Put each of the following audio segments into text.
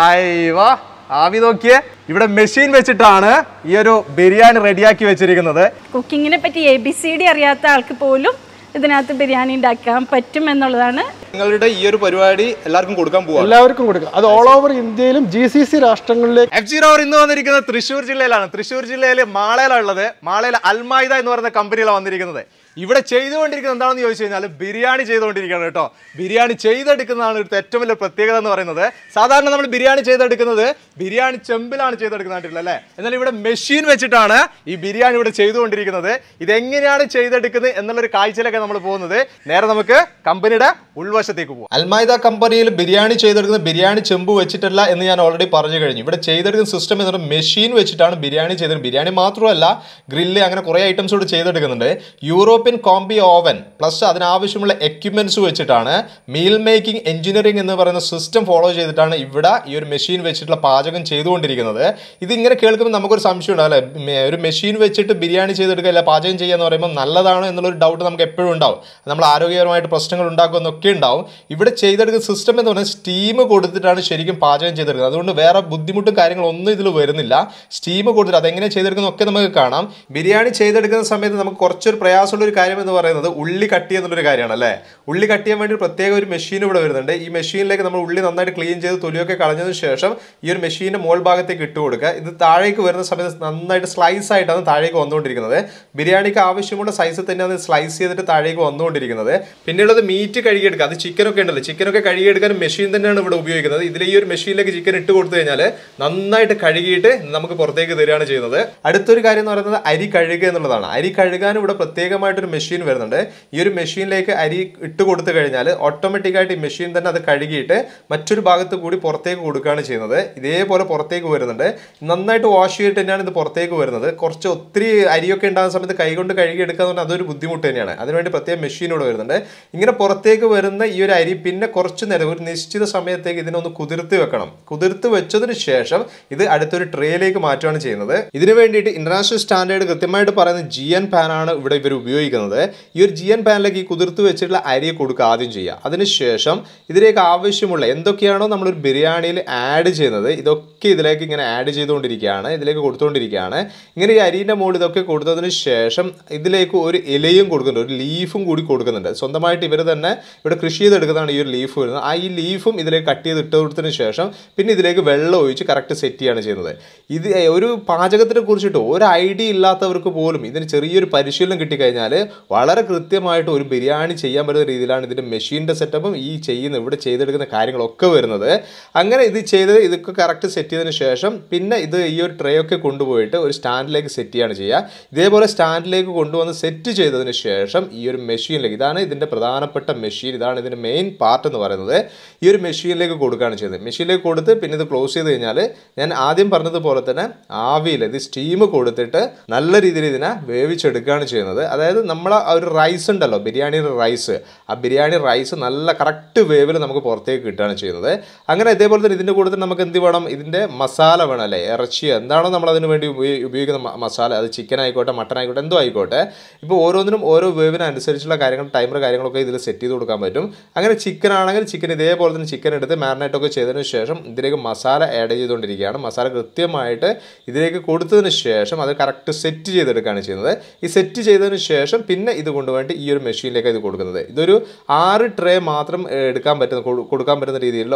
അയ്യോ ആവി നോക്കിയേ ഇവിടെ മെഷീൻ വെച്ചിട്ടാണ് ഈ ഒരു ബിരിയാണി റെഡിയാക്കി വെച്ചിരിക്കുന്നത്. കുക്കിങ്ങിനെ പറ്റി ABCD അറിയാത്ത ആൾക്ക് പോലും ഇതിനകത്ത് ബിരിയാണി ഉണ്ടാക്കാൻ പറ്റും എന്നുള്ളതാണ്. നിങ്ങളുടെ ഈ ഒരു പരിപാടി എല്ലാവർക്കും കൊടുക്കാൻ പോവാ, എല്ലാവർക്കും കൊടുക്കാം. അത് ഓൾ ഓവർ ഇന്ത്യയിലും GCC രാഷ്ട്രങ്ങളിലേക്ക്. FC ROVER ഇന്ന് വന്നിരിക്കുന്നത് തൃശ്ശൂർ ജില്ലയിലാണ്. തൃശ്ശൂർ ജില്ലയിൽ മാളയിലാണ് ഉള്ളത്. മാളയിൽ അൽമായിദ എന്ന് പറയുന്ന കമ്പനിയിലാണ് വന്നിരിക്കുന്നത്. ഇവിടെ ചെയ്തുകൊണ്ടിരിക്കുന്നത് എന്താണെന്ന് ചോദിച്ചു കഴിഞ്ഞാൽ ബിരിയാണി ചെയ്തുകൊണ്ടിരിക്കുകയാണ് കേട്ടോ. ബിരിയാണി ചെയ്തെടുക്കുന്നതാണ് ഇവിടുത്തെ ഏറ്റവും വലിയ പ്രത്യേകത എന്ന് പറയുന്നത്. സാധാരണ നമ്മൾ ബിരിയാണി ചെയ്തെടുക്കുന്നത് ബിരിയാണി ചെമ്പിലാണ് ചെയ്തെടുക്കുന്നില്ല അല്ലേ? എന്നാൽ ഇവിടെ മെഷീൻ വെച്ചിട്ടാണ് ഈ ബിരിയാണി ഇവിടെ ചെയ്തുകൊണ്ടിരിക്കുന്നത്. ഇതെങ്ങനെയാണ് ചെയ്തെടുക്കുന്നത് എന്നുള്ളൊരു കാഴ്ചയിലൊക്കെ നമ്മൾ പോകുന്നത്. നേരെ നമുക്ക് കമ്പനിയുടെ ഉൾവശത്തേക്ക് പോകും. അൽമായിദ കമ്പനിയിൽ ബിരിയാണി ചെയ്തെടുക്കുന്ന ബിരിയാണി ചെമ്പ് വെച്ചിട്ടല്ല എന്ന് ഞാൻ ഓൾറെഡി പറഞ്ഞു കഴിഞ്ഞു. ഇവിടെ ചെയ്തെടുക്കുന്ന സിസ്റ്റം എന്ന് പറഞ്ഞാൽ മെഷീൻ വെച്ചിട്ടാണ് ബിരിയാണി ചെയ്തെടുക്കുന്നത്. ബിരിയാണി മാത്രമല്ല ഗ്രില്ല് അങ്ങനെ കുറേ ഐറ്റംസ് കൂടി ചെയ്തെടുക്കുന്നുണ്ട്. യൂറോപ്യൻ കോംബി ഓവൻ പ്ലസ് അതിനാവശ്യമുള്ള എക്യുപ്മെന്റ്സ് വെച്ചിട്ടാണ് മീൽ മേക്കിംഗ് എഞ്ചിനീയറിംഗ് എന്ന് പറയുന്ന സിസ്റ്റം ഫോളോ ചെയ്തിട്ടാണ് ഇവിടെ ഈ ഒരു മെഷീൻ വെച്ചിട്ടുള്ള പാചകം ചെയ്തുകൊണ്ടിരിക്കുന്നത്. ഇതിങ്ങനെ കേൾക്കുമ്പോൾ നമുക്കൊരു സംശയം ഉണ്ടാവും അല്ലേ, ഒരു മെഷീൻ വെച്ചിട്ട് ബിരിയാണി ചെയ്തെടുക്കുക അല്ല പാചകം ചെയ്യുക എന്ന് പറയുമ്പോൾ നല്ലതാണോ എന്നുള്ളൊരു ഡൗട്ട് നമുക്ക് എപ്പോഴും ഉണ്ടാവും. നമ്മൾ ആരോഗ്യപരമായിട്ട് പ്രശ്നങ്ങൾ ഉണ്ടാക്കുമെന്നൊക്കെ ഉണ്ടാവും. ഇവിടെ ചെയ്തെടുക്കുന്ന സിസ്റ്റം എന്ന് പറഞ്ഞാൽ സ്റ്റീം കൊടുത്തിട്ടാണ് ശരിക്കും പാചകം ചെയ്തെടുക്കുന്നത്. അതുകൊണ്ട് വേറെ ബുദ്ധിമുട്ടും കാര്യങ്ങളൊന്നും ഇതിൽ വരുന്നില്ല. സ്റ്റീം കൊടുത്തിട്ട് അതെങ്ങനെ ചെയ്തെടുക്കുന്നതൊക്കെ നമുക്ക് കാണാം. ബിരിയാണി ചെയ്തെടുക്കുന്ന സമയത്ത് നമുക്ക് കുറച്ചൊരു പ്രയാസമുള്ള കാര്യം എന്ന് പറയുന്നത് ഉള്ളി കട്ട് ചെയ്യുന്നുള്ളൊരു കാര്യമാണ് അല്ലേ. ഉള്ളി കട്ട് ചെയ്യാൻ വേണ്ടി പ്രത്യേക ഒരു മെഷീൻ ഇവിടെ വരുന്നുണ്ട്. ഈ മെഷീനിലേക്ക് നമ്മൾ ഉള്ളി നന്നായിട്ട് ക്ലീൻ ചെയ്ത് തൊലിയൊക്കെ കളഞ്ഞതിന് ശേഷം ഈ ഒരു മെഷീൻ്റെ മോൾ ഭാഗത്തേക്ക് ഇട്ട് കൊടുക്കുക. ഇത് താഴേക്ക് വരുന്ന സമയത്ത് നന്നായിട്ട് സ്ലൈസ് ആയിട്ടാണ് താഴേക്ക് വന്നുകൊണ്ടിരിക്കുന്നത്. ബിരിയാണിക്ക് ആവശ്യമുള്ള സൈസ് തന്നെയാണ് സ്ലൈസ് ചെയ്തിട്ട് താഴേക്ക് വന്നുകൊണ്ടിരിക്കുന്നത്. പിന്നെയുള്ളത് മീറ്റ് കഴുകിയെടുക്കുക. അത് ചിക്കനൊക്കെ ഉണ്ടല്ലോ, ചിക്കനൊക്കെ കഴുകിയെടുക്കാൻ മെഷീൻ തന്നെയാണ് ഇവിടെ ഉപയോഗിക്കുന്നത്. ഇതിൽ ഈ ഒരു മെഷീനിലേക്ക് ചിക്കൻ ഇട്ട് കൊടുത്തു കഴിഞ്ഞാൽ നന്നായിട്ട് കഴുകിയിട്ട് നമുക്ക് പുറത്തേക്ക് തരികയാണ് ചെയ്യുന്നത്. അടുത്തൊരു കാര്യം എന്ന് പറയുന്നത് അരി കഴുകുക എന്നുള്ളതാണ്. അരി കഴുകാനും ഇവിടെ പ്രത്യേകമായിട്ടൊരു മെഷീൻ വരുന്നുണ്ട്. ഈ ഒരു മെഷീനിലേക്ക് അരി ഇട്ട് കൊടുത്തു കഴിഞ്ഞാൽ ഓട്ടോമാറ്റിക്കായിട്ട് ഈ മെഷീൻ തന്നെ അത് കഴുകിയിട്ട് മറ്റൊരു ഭാഗത്ത് കൂടി പുറത്തേക്ക് കൊടുക്കുകയാണ് ചെയ്യുന്നത്. ഇതേപോലെ പുറത്തേക്ക് വരുന്നുണ്ട്. നന്നായിട്ട് വാഷ് ചെയ്തിട്ട് തന്നെയാണ് ഇത് പുറത്തേക്ക് വരുന്നത്. കുറച്ച് ഒത്തിരി അരിയൊക്കെ ഉണ്ടാകുന്ന സമയത്ത് കൈകൊണ്ട് കഴുകിയെടുക്കുക എന്ന് പറഞ്ഞാൽ അതൊരു ബുദ്ധിമുട്ട് തന്നെയാണ്. അതിനുവേണ്ടി പ്രത്യേക മെഷീൻ ഇവിടെ വരുന്നുണ്ട്. ഇങ്ങനെ പുറത്തേക്ക് വരുന്ന ഈ ഒരു അരി പിന്നെ കുറച്ച് നേരം ഒരു നിശ്ചിത സമയത്തേക്ക് ഇതിനൊന്ന് കുതിർത്ത് വെക്കണം. കുതിർത്ത് വെച്ചതിന് ശേഷം ഇത് അടുത്തൊരു ട്രേയിലേക്ക് മാറ്റുകയാണ് ചെയ്യുന്നത്. ഇതിനു വേണ്ടിയിട്ട് ഇന്റർനാഷണൽ സ്റ്റാൻഡേർഡ് കൃത്യമായിട്ട് പറയുന്ന GN പാനാണ് ഇവിടെ ഇവർ ഉപയോഗിക്കുന്നത്. ഈ ഒരു GN പാനിലേക്ക് ഈ കുതിർത്ത് വെച്ചിട്ടുള്ള അരിയെ കൊടുക്കുക ആദ്യം ചെയ്യുക. അതിനുശേഷം ഇതിലേക്ക് ആവശ്യമുള്ള എന്തൊക്കെയാണോ നമ്മളൊരു ബിരിയാണിയിൽ ആഡ് ചെയ്യുന്നത് ഇതൊക്കെ ഇതിലേക്ക് ഇങ്ങനെ ആഡ് ചെയ്തുകൊണ്ടിരിക്കുകയാണ്, ഇതിലേക്ക് കൊടുത്തുകൊണ്ടിരിക്കുകയാണ്. ഇങ്ങനെ ഈ അരിൻ്റെ മുകളിൽ ഇതൊക്കെ കൊടുത്തതിന് ശേഷം ഇതിലേക്ക് ഒരു ഇലയും കൊടുക്കുന്നുണ്ട്, ഒരു ലീഫും കൂടി കൊടുക്കുന്നുണ്ട്. സ്വന്തമായിട്ട് ഇവർ തന്നെ ഇവിടെ കൃഷി ചെയ്തെടുക്കുന്നതാണ് ഈ ഒരു ലീഫ് വരുന്നത്. ആ ഈ ലീഫും ഇതിലേക്ക് കട്ട് ചെയ്ത് ഇട്ട് കൊടുത്തതിന് ശേഷം പിന്നെ ഇതിലേക്ക് വെള്ളം ഒഴിച്ച് കറക്റ്റ് സെറ്റ് ചെയ്യുകയാണ് ചെയ്യുന്നത്. ഇത് ഒരു പാചകത്തിനെ കുറിച്ചിട്ട് ഒരു ഐഡിയ ഇല്ലാത്തവർക്ക് പോലും ഇതിന് ചെറിയൊരു പരിശീലനം കിട്ടിക്കഴിഞ്ഞാൽ വളരെ കൃത്യമായിട്ട് ഒരു ബിരിയാണി ചെയ്യാൻ പറ്റുന്ന രീതിയിലാണ് ഇതിൻ്റെ മെഷീൻ്റെ സെറ്റപ്പും ഈ ഇവിടെ ചെയ്തെടുക്കുന്ന കാര്യങ്ങളൊക്കെ വരുന്നത്. അങ്ങനെ ഇതൊക്കെ കറക്റ്റ് സെറ്റ് ചെയ്തതിന് ശേഷം പിന്നെ ഇത് ഈ ഒരു ട്രേ ഒക്കെ കൊണ്ടുപോയിട്ട് ഒരു സ്റ്റാൻഡിലേക്ക് സെറ്റ് ചെയ്യുകയാണ് ചെയ്യുക. ഇതേപോലെ സ്റ്റാൻഡിലേക്ക് കൊണ്ടുവന്ന് സെറ്റ് ചെയ്തതിന് ശേഷം ഈ ഒരു മെഷീനിലേക്ക്, ഇതാണ് ഇതിൻ്റെ പ്രധാനപ്പെട്ട മെഷീൻ, ഇതാണ് ഇതിൻ്റെ മെയിൻ പാർട്ട് എന്ന് പറയുന്നത്, ഈ ഒരു മെഷീനിലേക്ക് കൊടുക്കുകയാണ് ചെയ്യുന്നത്. മെഷീനിലേക്ക് കൊടുത്ത് പിന്നെ ഇത് ക്ലോസ് ചെയ്ത് കഴിഞ്ഞാൽ ഞാൻ ആദ്യം പറഞ്ഞതുപോലെ തന്നെ ആവിയിൽ ഇത് സ്റ്റീം കൊടുത്തിട്ട് നല്ല രീതിയിൽ ഇതിനെ വേവിച്ചെടുക്കുകയാണ് ചെയ്യുന്നത്. അതായത് നമ്മൾ ആ ഒരു റൈസ് ഉണ്ടല്ലോ, ബിരിയാണിയുടെ റൈസ്, ആ ബിരിയാണി റൈസ് നല്ല കറക്റ്റ് വേവിൽ നമുക്ക് പുറത്തേക്ക് കിട്ടുകയാണ് ചെയ്യുന്നത്. അങ്ങനെ ഇതേപോലെ തന്നെ ഇതിൻ്റെ കൂടെ നമുക്ക് എന്ത് വേണം, ഇതിൻ്റെ മസാല വേണം അല്ലേ, ഇറച്ചി എന്താണോ നമ്മൾ അതിന് വേണ്ടി ഉപയോഗിക്കുന്ന മസാല, അത് ചിക്കൻ ആയിക്കോട്ടെ മട്ടൺ ആയിക്കോട്ടെ എന്തോ ആയിക്കോട്ടെ. ഇപ്പോൾ ഓരോന്നിനും ഓരോ വേവിനനുസരിച്ചുള്ള കാര്യങ്ങൾ ടൈമർ കാര്യങ്ങളൊക്കെ ഇതിൽ സെറ്റ് ചെയ്ത് കൊടുക്കാൻ പറ്റും. അങ്ങനെ ചിക്കൻ ആണെങ്കിൽ ചിക്കൻ ഇതേപോലെ തന്നെ ചിക്കൻ എടുത്ത് മാരിനേറ്റൊക്കെ ചെയ്തതിന് ശേഷം ഇതിലേക്ക് മസാല ആഡ് ചെയ്തുകൊണ്ടിരിക്കുകയാണ്. മസാല കൃത്യമായിട്ട് ഇതിലേക്ക് കൊടുത്തതിന് ശേഷം അത് കറക്റ്റ് സെറ്റ് ചെയ്തെടുക്കുകയാണ് ചെയ്യുന്നത്. ഈ സെറ്റ് ചെയ്തതിന് ശേഷം പിന്നെ ഇത് കൊണ്ടുപോയിട്ട് ഈ ഒരു മെഷീനിലേക്ക് ഇത് കൊടുക്കുന്നത്. ഇതൊരു 6 ട്രേ മാത്രം കൊടുക്കാൻ പറ്റുന്ന രീതിയിലുള്ള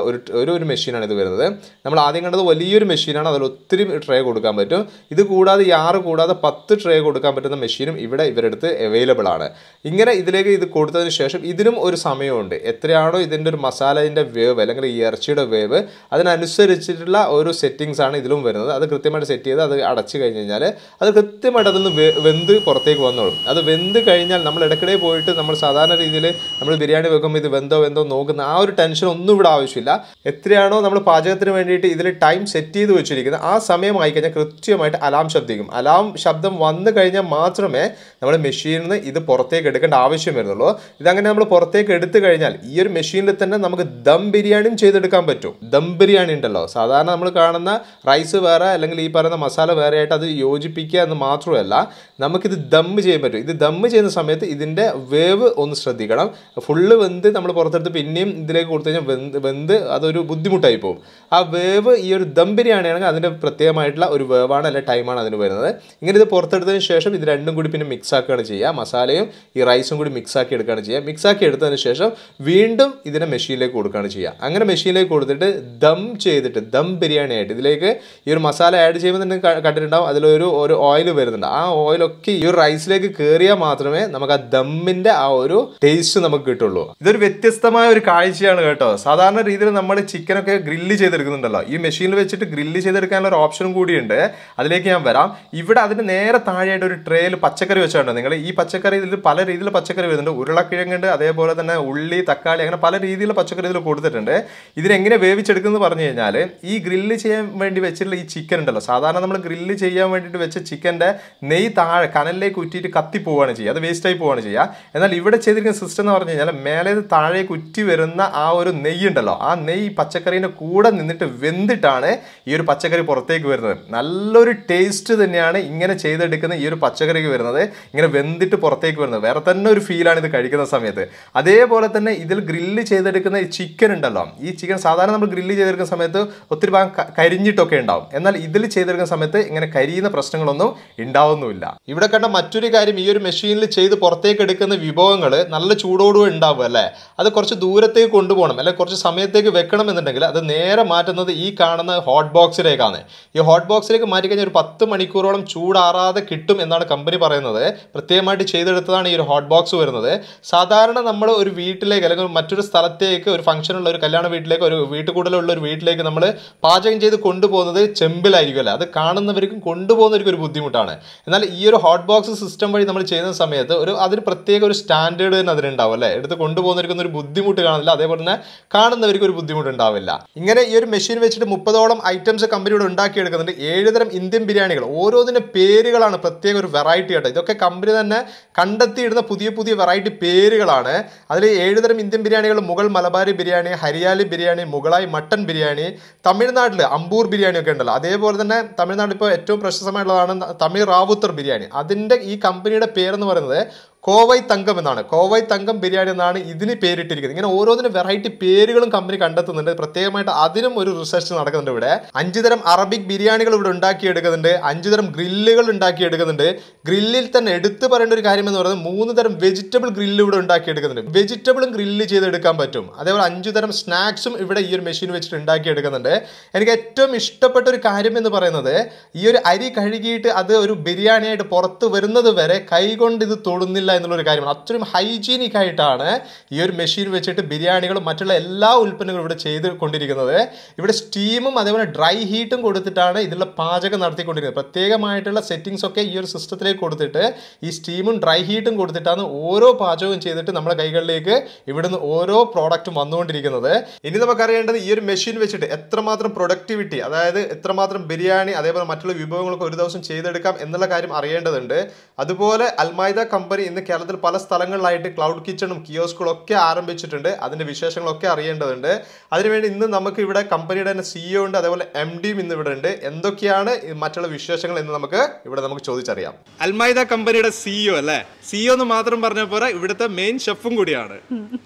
ഒരു മെഷീനാണ് ഇത് വരുന്നത്. നമ്മൾ ആദ്യം കണ്ടത് വലിയൊരു മെഷീനാണ്, അതിൽ ഒത്തിരി ട്രേ കൊടുക്കാൻ പറ്റും. ഇത് കൂടാതെ 6 കൂടാതെ 10 ട്രേ കൊടുക്കാൻ പറ്റുന്ന മെഷീനും ഇവിടെ ഇവരെടുത്ത് അവൈലബിൾ ആണ്. ഇങ്ങനെ ഇതിലേക്ക് ഇത് കൊടുത്തതിന് ശേഷം ഇതിനും ഒരു സമയമുണ്ട്. എത്രയാണോ ഇതിൻ്റെ ഒരു മസാലയുടെ വേവ് അല്ലെങ്കിൽ ഈ ഇറച്ചിയുടെ വേവ് അതിനനുസരിച്ചിട്ടുള്ള ഒരു സെറ്റിങ്സ് ആണ് ഇതിലും വരുന്നത്. അത് കൃത്യമായിട്ട് സെറ്റ് ചെയ്ത് അത് അടച്ചു കഴിഞ്ഞ് കഴിഞ്ഞാൽ അത് കൃത്യമായിട്ട് അതൊന്ന് വെന്ത് പുറത്തേക്ക് വന്നോളും. അത് വെന്ത് കഴിഞ്ഞാൽ നമ്മൾ ഇടയ്ക്കിടെ പോയിട്ട് നമ്മൾ സാധാരണ രീതിയിൽ നമ്മൾ ബിരിയാണി വെക്കുമ്പോൾ ഇത് വെന്തോ നോക്കുന്ന ആ ഒരു ടെൻഷൻ ഒന്നും ഇവിടെ ആവശ്യമില്ല. എത്രയാണോ നമ്മൾ പാചകത്തിന് വേണ്ടിയിട്ട് ഇതിൽ ടൈം സെറ്റ് ചെയ്ത് വെച്ചിരിക്കുന്നത് ആ സമയമായി കഴിഞ്ഞാൽ കൃത്യമായിട്ട് അലാം ശബ്ദിക്കും. അലാം ശബ്ദം വന്നു കഴിഞ്ഞാൽ മാത്രമേ നമ്മൾ മെഷീനിൽ നിന്ന് ഇത് പുറത്തേക്ക് എടുക്കേണ്ട ആവശ്യം വരുന്നുള്ളൂ. ഇതങ്ങനെ നമ്മൾ പുറത്തേക്ക് എടുത്തു കഴിഞ്ഞാൽ കഴിഞ്ഞാൽ ഈ ഒരു മെഷീനിൽ തന്നെ നമുക്ക് ദം ബിരിയാണിയും ചെയ്തെടുക്കാൻ പറ്റും. ദം ബിരിയാണി ഉണ്ടല്ലോ, സാധാരണ നമ്മൾ കാണുന്ന റൈസ് വേറെ അല്ലെങ്കിൽ ഈ പറയുന്ന മസാല വേറെ ആയിട്ട് അത് യോജിപ്പിക്കുക എന്ന് മാത്രമല്ല, നമുക്കിത് ദമ്മ് ചെയ്യാൻ പറ്റും. ഇത് ദമ്മ് ചെയ്യുന്ന സമയത്ത് ഇതിൻ്റെ വേവ് ഒന്ന് ശ്രദ്ധിക്കണം. ഫുള്ള് വെന്ത് നമ്മൾ പുറത്തെടുത്ത് പിന്നെയും ഇതിലേക്ക് കൊടുത്തു കഴിഞ്ഞാൽ വെന്ത് അതൊരു ബുദ്ധിമുട്ടായി പോകും. ആ വേവ് ഈ ഒരു ദം ബിരിയാണി ആണെങ്കിൽ അതിൻ്റെ പ്രത്യേകമായിട്ടുള്ള ഒരു വേവാണ് അല്ലെങ്കിൽ ടൈമാണ് അതിന് വരുന്നത്. ഇങ്ങനെ ഇത് പുറത്തെടുത്തതിന് ശേഷം ഇത് രണ്ടും കൂടി പിന്നെ മിക്സ് ആക്കുകയാണ് ചെയ്യുക. മസാലയും ഈ റൈസും കൂടി മിക്സ് ആക്കി എടുക്കുകയാണ് ചെയ്യുക. മിക്സ് ആക്കി എടുത്തതിന് ശേഷം വീണ്ടും ഇതിനെ മെഷീനിലേക്ക് കൊടുക്കുകയാണ് ചെയ്യുക. അങ്ങനെ മെഷീനിലേക്ക് കൊടുത്തിട്ട് ദം ചെയ്തിട്ട് ദം ബിരിയാണി ആയിട്ട് ഇതിലേക്ക് ഈ ഒരു മസാല ആഡ് ചെയ്യുമ്പോൾ തന്നെ കണ്ടിട്ടുണ്ടാവും അതിലൊരു ഓയിൽ വരുന്നുണ്ട്. ആ ഓയിലൊക്കെ ഈ ഒരു റൈസിലേക്ക് കയറിയാൽ മാത്രമേ നമുക്ക് ആ ദമ്മിൻ്റെ ആ ഒരു ടേസ്റ്റ് നമുക്ക് കിട്ടുള്ളൂ. ഇതൊരു വ്യത്യസ്തമായ ഒരു കാഴ്ചയാണ് കേട്ടോ. സാധാരണ രീതിയിൽ നമ്മൾ ചിക്കനൊക്കെ ഗ്രില്ല് ചെയ്തെടുക്കുന്നുണ്ടല്ലോ, ഈ മെഷീനിൽ വെച്ചിട്ട് ഗ്രില്ല് ചെയ്തെടുക്കാനുള്ള ഒരു ഓപ്ഷനും കൂടിയുണ്ട്. അതിലേക്ക് ഞാൻ വരാം. ഇവിടെ അതിന് നേരെ താഴെയായിട്ട് ഒരു ട്രേയിൽ പച്ചക്കറി വെച്ചിട്ടുണ്ട്. നിങ്ങൾ ഈ പച്ചക്കറി ഇതിൽ പല രീതിയിലുള്ള പച്ചക്കറി വരുന്നുണ്ട്. ഉരുളക്കിഴങ്ങുണ്ട്, അതേപോലെ തന്നെ ഉള്ളി, തക്കാളി, അങ്ങനെ പല രീതിയിലുള്ള പച്ചക്കറി ഇതിൽ കൊടുത്തിട്ടുണ്ട്. ഇതിനെങ്ങനെ വേവിച്ചെടുക്കുന്നത് പറഞ്ഞു കഴിഞ്ഞാൽ ഈ ഗ്രില്ല് ചെയ്യാൻ വേണ്ടി വെച്ചിട്ടുള്ള ഈ ചിക്കൻ ഉണ്ടല്ലോ, സാധാരണ നമ്മൾ ഗ്രില്ല് ചെയ്യാൻ വേണ്ടിയിട്ട് വെച്ച ചിക്കൻ്റെ നെയ്യ് താഴെ കനലിലേക്ക് ഉറ്റിയിട്ട് കത്തി പോവുകയാണ് ചെയ്യുക, അത് വേസ്റ്റായി പോവുകയാണ് ചെയ്യുക. എന്നാൽ ഇവിടെ ചെയ്തിരിക്കുന്ന സിസ്റ്റം എന്ന് പറഞ്ഞു കഴിഞ്ഞാൽ മേലെ താഴേക്ക് ഉറ്റി വരുന്ന ആ ഒരു നെയ്യ് ഉണ്ടല്ലോ, ആ നെയ്യ് പച്ചക്കറീൻ്റെ കൂടെ നിന്നിട്ട് വെന്തിട്ടാണ് ഈ ഒരു പച്ചക്കറി പുറത്തേക്ക് വരുന്നത്. നല്ലൊരു ടേസ്റ്റ് തന്നെയാണ് ഇങ്ങനെ ചെയ്തെടുക്കുന്ന ഈ ഒരു പച്ചക്കറിക്ക് വരുന്നത്, ഇങ്ങനെ വെന്തിട്ട് പുറത്തേക്ക് വരുന്നത്. വേറെ തന്നെ ഒരു ഫീലാണ് ഇത് കഴിക്കുന്ന സമയത്ത്. അതേപോലെ തന്നെ ഇതിൽ ഗ്രില്ല് ചെയ്തെടുക്കുന്ന ഈ ചിക്കൻ ഉണ്ടല്ലോ, ഈ ചിക്കൻ സാധാരണ നമ്മൾ ഗ്രില്ല് ചെയ്തെടുക്കുന്ന സമയത്ത് ഒത്തിരി ഭാഗം കരിഞ്ഞിട്ടൊക്കെ ഉണ്ടാവും. എന്നാൽ ഇതിൽ ചെയ്തെടുക്കുന്ന സമയത്ത് ഇങ്ങനെ കരിയുന്ന പ്രശ്നങ്ങളൊന്നും ഉണ്ടാവുന്നുമില്ല. ഇവിടെ കണ്ട മറ്റൊരു കാര്യം, ഈ ഒരു മെഷീനിൽ ചെയ്ത് പുറത്തേക്ക് എടുക്കുന്ന വിഭവങ്ങൾ നല്ല ചൂടോടുകൂടി ഉണ്ടാവും അല്ലേ, അത് കുറച്ച് ദൂരത്തേക്ക് കൊണ്ടുപോകണം അല്ലെങ്കിൽ കുറച്ച് സമയത്തേക്ക് വെക്കണം എന്നുണ്ടെങ്കിൽ അത് നേരെ മാറ്റുന്നത് ഈ കാണുന്ന ഹോട്ട് ബോക്സിലേക്കാണ്. ഈ ഹോട്ട് ബോക്സിലേക്ക് മാറ്റിക്കഴിഞ്ഞാൽ ഒരു 10 മണിക്കൂറോളം ചൂടാറാതെ കിട്ടും എന്നാണ് കമ്പനി പറയുന്നത്. പ്രത്യേകമായിട്ട് ചെയ്തെടുത്തതാണ് ഈ ഒരു ഹോട്ട് ബോക്സ് വരുന്നത്. സാധാരണ നമ്മൾ ഒരു വീട്ടിലേക്ക് അല്ലെങ്കിൽ മറ്റൊരു സ്ഥലത്തേക്ക് ഒരു ഫംഗ്ഷനുള്ള ഒരു കല്യാണ വീട്ടിലേക്ക് ഒരു വീട്ടുകൂടലുള്ള ഒരു വീട്ടിലേക്ക് നമ്മൾ പാചകം ചെയ്ത് കൊണ്ടുപോകുന്നത് ചെമ്പിലായിരിക്കും അല്ലേ, അത് കാണുന്നവർക്കും കൊണ്ടുപോകുന്നവർക്കും ഒരു ബുദ്ധിമുട്ടാണ്. എന്നാൽ ഈ ഒരു ഹോട്ട് ബോക്സ് സിസ്റ്റം വഴി നമ്മൾ ചെയ്യുന്ന സമയത്ത് അതിന് പ്രത്യേക ഒരു സ്റ്റാൻഡേർഡ് തന്നെ അതിനുണ്ടാവും അല്ലേ, എടുത്ത് കൊണ്ടുപോകുന്നവർക്കൊന്നും ഒരു ബുദ്ധിമുട്ട് കാണില്ല, അതേപോലെ തന്നെ കാണുന്നവർക്ക് ഒരു ബുദ്ധിമുട്ടുണ്ടാവില്ല. ഇങ്ങനെ ഈ ഒരു മെഷീൻ വെച്ചിട്ട് 30ഓളം ഐറ്റംസ് കമ്പനിയോട് ഉണ്ടാക്കിയെടുക്കുന്നുണ്ട്. 7 തരം ഇന്ത്യൻ ബിരിയാണികൾ, ഓരോന്നിൻ്റെ പേരുകളാണ് പ്രത്യേക ഒരു വെറൈറ്റി ആയിട്ട്. ഇതൊക്കെ കമ്പനി തന്നെ കണ്ടെത്തിയിടുന്ന പുതിയ പുതിയ വെറൈറ്റി പേരുകളാണ്. അതിൽ 7 തരം ഇന്ത്യൻ ബിരിയാണികൾ: മുഗൾ മലബാരി ബിരിയാണി, ഹരിയാലി ബിരിയാണി, മുഗളായി മട്ടൻ ബിരിയാണി, തമിഴ്നാട്ടിൽ അമ്പൂർ ബിരിയാണി ഒക്കെ ഉണ്ടല്ലോ, അതേപോലെ തന്നെ തമിഴ്നാട്ടിൽ ഇപ്പോൾ ഏറ്റവും പ്രശസ്തമായിട്ടുള്ളതാണ് തമിഴ് റാവുത്തർ ബിരിയാണി. അതിൻ്റെ ഈ കമ്പനിയുടെ പേരെന്ന് പറയുന്നത് കോവൈ തങ്കം എന്നാണ്. കോവൈ തങ്കം ബിരിയാണി എന്നാണ് ഇതിന് പേരിട്ടിരിക്കുന്നത്. ഇങ്ങനെ ഓരോന്നിനും വെറൈറ്റി പേരുകളും കമ്പനി കണ്ടെത്തുന്നുണ്ട്. പ്രത്യേകമായിട്ട് അതിനും ഒരു റിസർച്ച് നടക്കുന്നുണ്ട്. ഇവിടെ 5 തരം അറബിക് ബിരിയാണികൾ ഇവിടെ ഉണ്ടാക്കിയെടുക്കുന്നുണ്ട്. 5 തരം ഗ്രില്ലുകൾ ഉണ്ടാക്കിയെടുക്കുന്നുണ്ട്. ഗ്രില്ലിൽ തന്നെ എടുത്തു പറയേണ്ട ഒരു കാര്യം എന്ന് പറയുന്നത് 3 തരം വെജിറ്റബിൾ ഗ്രില്ല് ഇവിടെ ഉണ്ടാക്കിയെടുക്കുന്നുണ്ട്. വെജിറ്റബിളും ഗ്രില്ല് ചെയ്തെടുക്കാൻ പറ്റും. അതേപോലെ 5 തരം സ്നാക്സും ഇവിടെ ഈ ഒരു മെഷീൻ വെച്ചിട്ട് ഉണ്ടാക്കിയെടുക്കുന്നുണ്ട്. എനിക്ക് ഏറ്റവും ഇഷ്ടപ്പെട്ട ഒരു കാര്യം എന്ന് പറയുന്നത് ഈ ഒരു അരി കഴുകിയിട്ട് അത് ഒരു ബിരിയാണിയായിട്ട് പുറത്ത് വരുന്നത് വരെ കൈകൊണ്ട് ഇത് തൊടുന്നില്ല എന്നുള്ളൊരു കാര്യമാണ്. അത്രയും ഹൈജീനിക് ആയിട്ടാണ് ഈ ഒരു മെഷീൻ വെച്ചിട്ട് ബിരിയാണികളും മറ്റുള്ള എല്ലാ ഉൽപ്പന്നങ്ങളും ഇവിടെ ചെയ്ത് കൊണ്ടിരിക്കുന്നത്. ഇവിടെ സ്റ്റീമും അതേപോലെ ഡ്രൈ ഹീറ്റും കൊടുത്തിട്ടാണ് ഇതിലുള്ള പാചകം നടത്തിക്കൊണ്ടിരിക്കുന്നത്. പ്രത്യേകമായിട്ടുള്ള സെറ്റിംഗ്സ് ഒക്കെ ഈ ഒരു സിസ്റ്റത്തിലേക്ക് കൊടുത്തിട്ട് ഈ സ്റ്റീമും ഡ്രൈ ഹീറ്റും കൊടുത്തിട്ടാണ് ഓരോ പാചകവും ചെയ്തിട്ട് നമ്മുടെ കൈകളിലേക്ക് ഇവിടുന്ന് ഓരോ പ്രോഡക്റ്റും വന്നുകൊണ്ടിരിക്കുന്നത്. ഇനി നമുക്കറിയേണ്ടത് ഈ ഒരു മെഷീൻ വെച്ചിട്ട് എത്രമാത്രം പ്രൊഡക്ടിവിറ്റി, അതായത് എത്രമാത്രം ബിരിയാണി അതേപോലെ മറ്റുള്ള വിഭവങ്ങളൊക്കെ ഒരു ദിവസം ചെയ്തെടുക്കാം എന്നുള്ള കാര്യം അറിയേണ്ടതുണ്ട്. അതുപോലെ അൽമായിദ കമ്പനി ഇന്ന് കേരളത്തിൽ പല സ്ഥലങ്ങളിലായിട്ട് ക്ലൗഡ് കിച്ചണും കിയോസ്കുകളും ഒക്കെ ആരംഭിച്ചിട്ടുണ്ട്. അതിന്റെ വിശേഷങ്ങളൊക്കെ അറിയേണ്ടതുണ്ട്. അതിനുവേണ്ടി ഇന്ന് നമുക്ക് ഇവിടെ കമ്പനിയുടെ തന്നെ CEO ഉണ്ട്, അതേപോലെ MDയും ഇന്ന് ഇവിടെ ഉണ്ട്. എന്തൊക്കെയാണ് മറ്റുള്ള വിശേഷങ്ങൾ എന്ന് നമുക്ക് ചോദിച്ചറിയാം. അൽമായിദ കമ്പനിയുടെ CEO അല്ലേ, CEO എന്ന് മാത്രം പറഞ്ഞ പോലെ ഇവിടുത്തെ മെയിൻ ഷെഫും കൂടിയാണ്.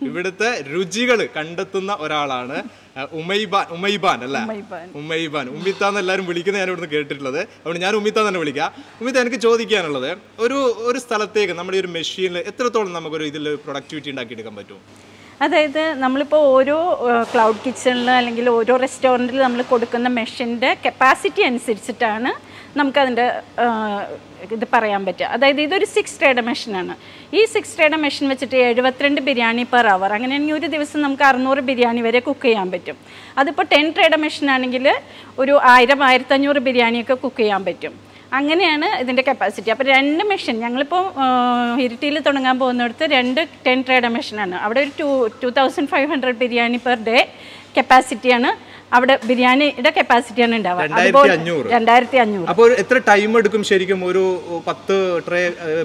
ഇവിടുത്തെ രുചികൾ കണ്ടെത്തുന്ന ഒരാളാണ് ഉമൈബാൻ അല്ലേ, ഉമൈബാൻ, ഉമ്മിത്താന്ന് എല്ലാവരും വിളിക്കുന്നത് ഞാൻ ഇവിടുന്ന് കേട്ടിട്ടുള്ളത്. അതുകൊണ്ട് ഞാൻ ഉമ്മിത്താൻ തന്നെ വിളിക്കാം. ഉമ്മിത്ത, എനിക്ക് ചോദിക്കാനുള്ളത് ഒരു സ്ഥലത്തേക്ക് നമ്മുടെ ഒരു മെഷീനിൽ എത്രത്തോളം നമുക്കൊരു ഇതിൽ പ്രൊഡക്ടിവിറ്റി ഉണ്ടാക്കിയെടുക്കാൻ പറ്റും? അതായത് നമ്മളിപ്പോൾ ഓരോ ക്ലൗഡ് കിച്ചണിൽ അല്ലെങ്കിൽ ഓരോ റെസ്റ്റോറൻറ്റിൽ നമ്മൾ കൊടുക്കുന്ന മെഷീൻ്റെ കപ്പാസിറ്റി അനുസരിച്ചിട്ടാണ് നമുക്കതിൻ്റെ ഇത് പറയാൻ പറ്റുക. അതായത് ഇതൊരു 6 ട്രേഡ് മെഷീനാണ്. ഈ 6 ട്രേഡ് മെഷീൻ വെച്ചിട്ട് 72 ബിരിയാണി പെർ അവർ, അങ്ങനെയാണെങ്കിൽ ഒരു ദിവസം നമുക്ക് 600 ബിരിയാണി വരെ കുക്ക് ചെയ്യാൻ പറ്റും. അതിപ്പോൾ 10 ട്രേഡ് മെഷീനാണെങ്കിൽ ഒരു 1000-1500 ബിരിയാണിയൊക്കെ കുക്ക് ചെയ്യാൻ പറ്റും. അങ്ങനെയാണ് ഇതിൻ്റെ കപ്പാസിറ്റി. അപ്പോൾ 2 മെഷീൻ, ഞങ്ങളിപ്പോൾ ഇരിട്ടിയിൽ തുടങ്ങാൻ പോകുന്നിടത്ത് 2 10 ട്രേഡ് മെഷീനാണ്. അവിടെ ഒരു 2500 ബിരിയാണി പെർ ഡേ കപ്പാസിറ്റിയാണ്. അവിടെ ബിരിയാണിയുടെ കപ്പാസിറ്റിയാണ് ഉണ്ടാവുക. 2500. അപ്പോൾ എത്ര ടൈം എടുക്കും ശരിക്കും ഒരു 10 ട്രേ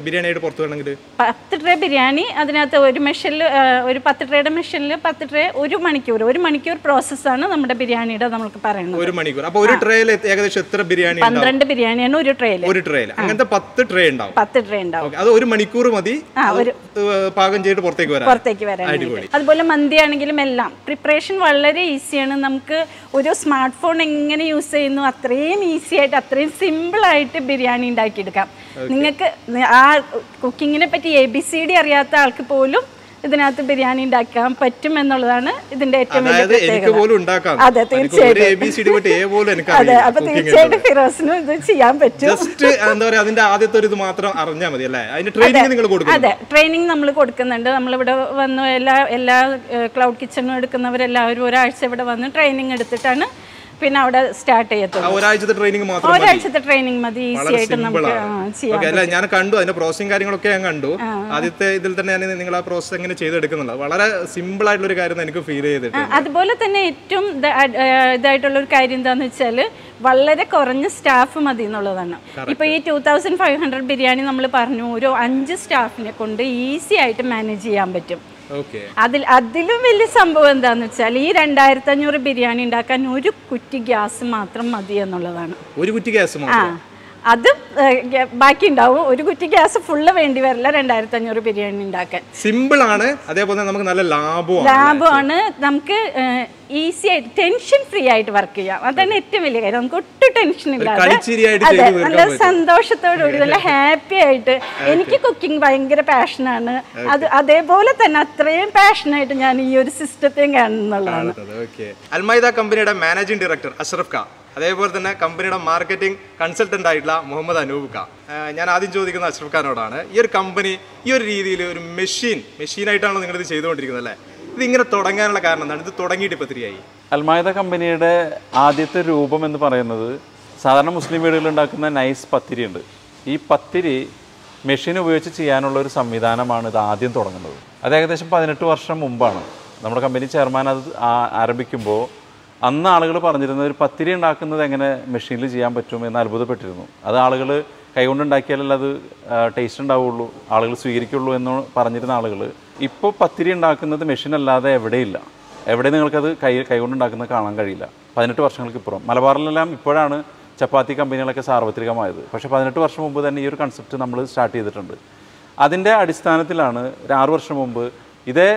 ബിരിയാണിയായിട്ട് പുറത്തു വരണമെങ്കിൽ? 10 ട്രേ ബിരിയാണി അതിനകത്ത് ഒരു മെഷീനിൽ ഒരു 10 ട്രേയുടെ മെഷീനിൽ 10 ട്രേ 1 മണിക്കൂർ പ്രോസസ്സാണ് നമ്മുടെ ബിരിയാണിയുടെ നമുക്ക് പറയുന്നത്. 1 മണിക്കൂർ. അപ്പോൾ ഒരു ട്രേയിൽ ഏകദേശം എത്ര ബിരിയാണി? 12 ബിരിയാണിയാണ് ഒരു ട്രേയിൽ. അങ്ങനത്തെ 10 ട്രേ ഉണ്ടാവും. 10 ട്രേ ഉണ്ടാവും. അത് 1 മണിക്കൂർ മതി പാകം ചെയ്തിട്ട് പുറത്തേക്ക് വരാൻ. അതുപോലെ മന്തി ആണെങ്കിലും എല്ലാം പ്രിപ്പറേഷൻ വളരെ ഈസിയാണ്. നമുക്ക് ഒരു സ്മാർട്ട് ഫോൺ എങ്ങനെ യൂസ് ചെയ്യുന്നു അത്രയും ഈസി ആയിട്ട് അത്രയും സിമ്പിൾ ആയിട്ട് ബിരിയാണി ഉണ്ടാക്കിയെടുക്കാം. നിങ്ങൾക്ക് ആ കുക്കിങ്ങിനെ പറ്റി ABCD അറിയാത്ത ആൾക്ക് പോലും ഇതിനകത്ത് ബിരിയാണി ഉണ്ടാക്കാൻ പറ്റും എന്നുള്ളതാണ് ഇതിന്റെ ഏറ്റവും വലിയ പ്രത്യേകത. അതെ, തീർച്ചയായിട്ടും. അതെ, അപ്പൊ തീർച്ചയായിട്ടും ഫിറോസിനും ഇത് ചെയ്യാൻ പറ്റും. അതെ, ട്രെയിനിങ് നമ്മൾ കൊടുക്കുന്നുണ്ട്. നമ്മളിവിടെ വന്ന് എല്ലാ ക്ലൗഡ് കിച്ചണും എടുക്കുന്നവരെല്ലാവരും ഒരാഴ്ച ഇവിടെ വന്ന് ട്രെയിനിങ് എടുത്തിട്ടാണ് പിന്നെ അവിടെ സ്റ്റാർട്ട് ചെയ്യത്തുള്ളൂ. ഒരാഴ്ചത്തെ ട്രെയിനിങ് മതി, ഈസി ആയിട്ട് നമുക്ക് ചെയ്യാം. ഞാൻ കണ്ടു അതിന്റെ പ്രോസസിങ് കാര്യങ്ങളൊക്കെ ഞാൻ കണ്ടു. ആദ്യത്തെ ഇതിൽ തന്നെ ഞാൻ നിങ്ങൾ ആ പ്രോസസ് എങ്ങനെ ചെയ്തെടുക്കുന്നുള്ളത് വളരെ സിമ്പിൾ ആയിട്ടുള്ള ഒരു കാര്യം എനിക്ക് ഫീൽ ചെയ്തിട്ടുണ്ട്. അതുപോലെ തന്നെ ഏറ്റവും ഇതായിട്ടുള്ള ഒരു കാര്യം എന്താന്ന് വെച്ചാൽ വളരെ കുറഞ്ഞ സ്റ്റാഫ് മതി എന്നുള്ളതാണ്. ഇപ്പൊ ഈ 2500 ബിരിയാണി നമ്മൾ പറഞ്ഞു, ഒരു 5 സ്റ്റാഫിനെ കൊണ്ട് ഈസി ആയിട്ട് മാനേജ് ചെയ്യാൻ പറ്റും. അതിലും വലിയ സംഭവം എന്താന്ന് വെച്ചാൽ ഈ 2500 ബിരിയാണി ഉണ്ടാക്കാൻ ഒരു കുറ്റി ഗ്യാസ് മാത്രം മതി എന്നുള്ളതാണ്. ഒരു കുറ്റി ഗ്യാസ്? അത് ബാക്കി ഉണ്ടാവും. ഒരു കുറ്റി ഗ്യാസ് ഫുള്ള് വേണ്ടി വരില്ല 2500 ബിരിയാണി ഉണ്ടാക്കാൻ. സിമ്പിൾ ആണ്, അതേപോലെ നമുക്ക് നല്ല ലാഭമാണ്. നമുക്ക് ഈസി ആയിട്ട് ടെൻഷൻ ഫ്രീ ആയിട്ട് വർക്ക് ചെയ്യാം. അതാണ് ഏറ്റവും വലിയ കാര്യം. നമുക്ക് ഒട്ടും ടെൻഷൻ ഇല്ലാതെ നല്ല സന്തോഷത്തോടുകൂടി നല്ല ഹാപ്പി ആയിട്ട്. എനിക്ക് കുക്കിംഗ് ഭയങ്കര പാഷനാണ്. അതേപോലെ തന്നെ അത്രയും പാഷനായിട്ട് ഞാൻ ഈ ഒരു സിസ്റ്റത്തെയും കാണുന്നുള്ളതാണ്. അൽമൈദ കമ്പനിയുടെ മാനേജിംഗ് ഡയറക്ടർ അഷ്റഫ് ഖാൻ, അതേപോലെ തന്നെ കമ്പനിയുടെ മാർക്കറ്റിംഗ് കൺസൾട്ടന്റ് ആയിട്ടുള്ള മുഹമ്മദ് അനൂപ് ഖാൻ. ഞാൻ ആദ്യം ചോദിക്കുന്ന അഷ്റഫ് ഖാനോടാണ്. ഈ ഒരു കമ്പനി ഈ ഒരു രീതിയിൽ ഒരു മെഷീനായിട്ടാണല്ലോ നിങ്ങളിത് ചെയ്തുകൊണ്ടിരിക്കുന്നത് അല്ലേ? ഇതിങ്ങനെ തുടങ്ങാനുള്ള കാരണം എന്താണ്? ഇത് തുടങ്ങിയിട്ട് ഇപ്പോൾ എത്രയായി? അൽമൈദ കമ്പനിയുടെ ആദ്യത്തെ രൂപം എന്ന് പറയുന്നത് സാധാരണ മുസ്ലിം വീടുകളിൽ ഉണ്ടാക്കുന്ന നൈസ് പത്തിരി ഉണ്ട്. ഈ പത്തിരി മെഷീൻ ഉപയോഗിച്ച് ചെയ്യാനുള്ള ഒരു സംവിധാനമാണ് ഇത് ആദ്യം തുടങ്ങുന്നത്. അത് ഏകദേശം 18 വർഷം മുമ്പാണ്. നമ്മുടെ കമ്പനി ചെയർമാൻ അത് ആരംഭിക്കുമ്പോൾ അന്ന് ആളുകൾ പറഞ്ഞിരുന്നത് ഒരു പത്തിരി ഉണ്ടാക്കുന്നത് എങ്ങനെ മെഷീനിൽ ചെയ്യാൻ പറ്റും എന്ന് അത്ഭുതപ്പെട്ടിരുന്നു. അത് ആളുകൾ കൈകൊണ്ടുണ്ടാക്കിയാലല്ല അത് ടേസ്റ്റ് ഉണ്ടാവുള്ളൂ, ആളുകൾ സ്വീകരിക്കുള്ളൂ എന്ന് പറഞ്ഞിരുന്ന ആളുകൾ ഇപ്പോൾ പത്തിരി ഉണ്ടാക്കുന്നത് മെഷീൻ അല്ലാതെ എവിടെയില്ല. എവിടെ നിങ്ങൾക്കത് കൈകൊണ്ടുണ്ടാക്കുന്നത് കാണാൻ കഴിയില്ല. 18 വർഷങ്ങൾക്ക് ഇപ്പുറം മലബാറിലെല്ലാം ഇപ്പോഴാണ് ചപ്പാത്തി കമ്പനികളൊക്കെ സാർവത്രികമായത്. പക്ഷേ 18 വർഷം മുമ്പ് തന്നെ ഈ ഒരു കൺസെപ്റ്റ് നമ്മൾ സ്റ്റാർട്ട് ചെയ്തിട്ടുണ്ട്. അതിൻ്റെ അടിസ്ഥാനത്തിലാണ് 6 വർഷം മുമ്പ് ഇതേ